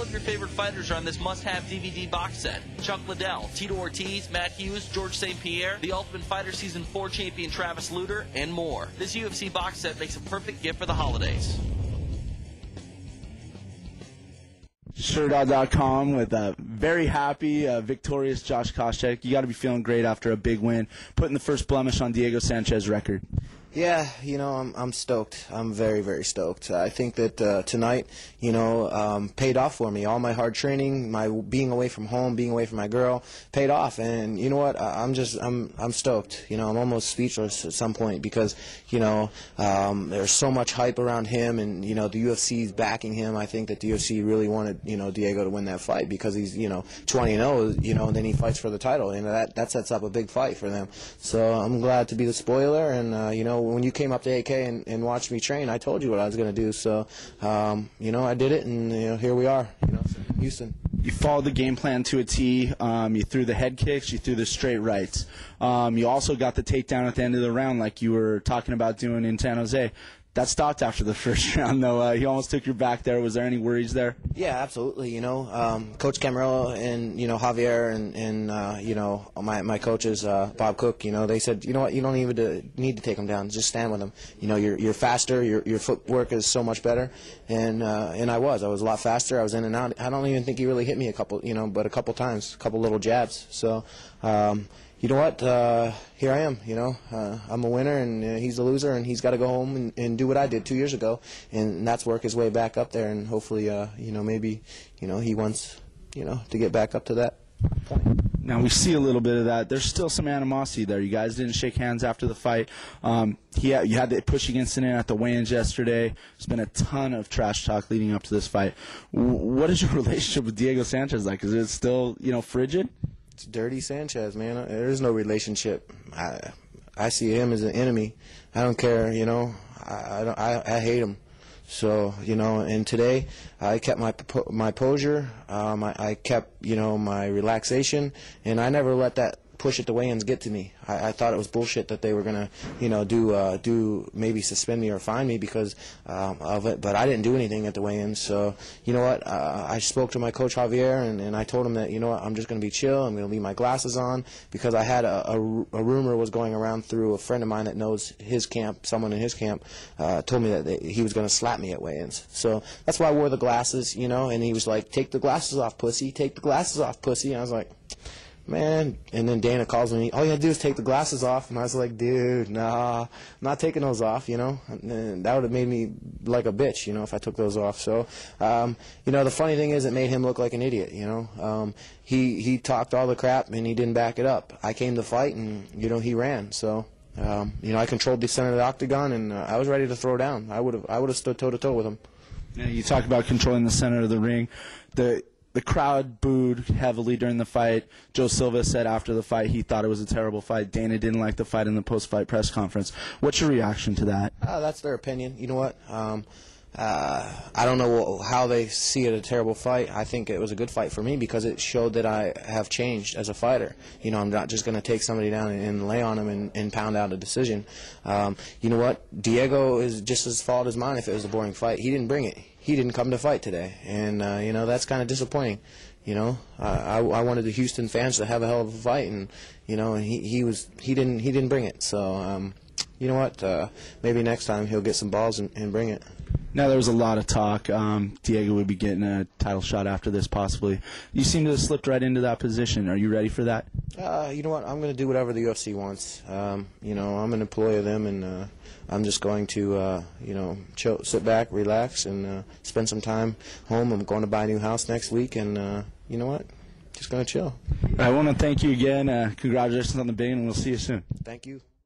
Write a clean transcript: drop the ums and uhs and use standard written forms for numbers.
All of your favorite fighters are on this must-have DVD box set. Chuck Liddell, Tito Ortiz, Matt Hughes, George St. Pierre, The Ultimate Fighter Season 4 champion Travis Lutter, and more. This UFC box set makes a perfect gift for the holidays. Shootout.com with a very happy, victorious Josh Koscheck. You got to be feeling great after a big win, putting the first blemish on Diego Sanchez's record. Yeah, you know, I'm stoked. I'm very, very stoked. I think that tonight, you know, paid off for me. All my hard training, my being away from home, being away from my girl, paid off. And you know what? I'm stoked. You know, I'm almost speechless at some point because, you know, there's so much hype around him, and you know, the UFC's backing him. I think that the UFC really wanted, you know, Diego to win that fight because he's, you know, 20-0, you know, and then he fights for the title, and that sets up a big fight for them. So I'm glad to be the spoiler, and you know, when you came up to AK and watched me train, I told you what I was going to do. So, you know, I did it, and you know, here we are, you know, Houston. You followed the game plan to a T. You threw the head kicks. You threw the straight rights. You also got the takedown at the end of the round like you were talking about doing in San Jose. That stopped after the first round, though. He almost took your back there. Was there any worries there? Yeah, absolutely. You know, Coach Camarillo and, you know, Javier and you know, my coaches, Bob Cook, you know, they said, you know what, you don't even need to take him down. Just stand with him. You know, you're faster. Your footwork is so much better. And I was a lot faster. I was in and out. I don't even think he really hit me a couple times, a couple little jabs. So, you know what? Here I am. You know, I'm a winner, and he's a loser, and he's got to go home and do what I did 2 years ago, and that's work his way back up there, and hopefully, you know, maybe, you know, he wants, you know, to get back up to that point. Now we see a little bit of that. There's still some animosity there. You guys didn't shake hands after the fight. You had the pushing incident at the weigh-ins yesterday. There's been a ton of trash talk leading up to this fight. What is your relationship with Diego Sanchez like? Is it still, you know, frigid? It's Dirty Sanchez, man. There is no relationship. I see him as an enemy. I don't care, you know. I hate him. So, you know, and today I kept my posture. I kept, you know, my relaxation, and I never let that push at the weigh-ins get to me. I thought it was bullshit that they were gonna, you know, do maybe suspend me or fine me because of it, but I didn't do anything at the weigh-ins. So, you know what? I spoke to my coach Javier, and I told him that, you know what, I'm just gonna be chill. I'm gonna leave my glasses on because I had a rumor was going around through a friend of mine that knows his camp. Someone in his camp told me that he was gonna slap me at weigh-ins. So that's why I wore the glasses, you know. And he was like, "Take the glasses off, pussy. Take the glasses off, pussy." And I was like, man. And then Dana calls me, all you gotta do is take the glasses off. And I was like, dude, nah, I'm not taking those off, you know. And that would have made me like a bitch, you know, if I took those off. So, you know, the funny thing is it made him look like an idiot, you know. He talked all the crap and he didn't back it up. I came to fight and, you know, he ran. So, you know, I controlled the center of the octagon and I was ready to throw down. I would have stood toe-to-toe with him. Yeah, you talk about controlling the center of the ring. The crowd booed heavily during the fight. Joe Silva said after the fight he thought it was a terrible fight. Dana didn't like the fight in the post-fight press conference. What's your reaction to that? That's their opinion. You know what? I don't know how they see it a terrible fight. I think it was a good fight for me because it showed that I have changed as a fighter. You know, I'm not just going to take somebody down and lay on them and pound out a decision. You know what? Diego is just as fault as mine if it was a boring fight. He didn't bring it. He didn't come to fight today, and you know, that's kind of disappointing. You know, I wanted the Houston fans to have a hell of a fight, and you know, and he didn't bring it. So you know what? Maybe next time he'll get some balls and bring it. Now, there was a lot of talk. Diego would be getting a title shot after this, possibly. You seem to have slipped right into that position. Are you ready for that? You know what? I'm going to do whatever the UFC wants. You know, I'm an employee of them, and I'm just going to, you know, chill, sit back, relax, and spend some time home. I'm going to buy a new house next week, and you know what? Just going to chill. I want to thank you again. Congratulations on the big, and we'll see you soon. Thank you.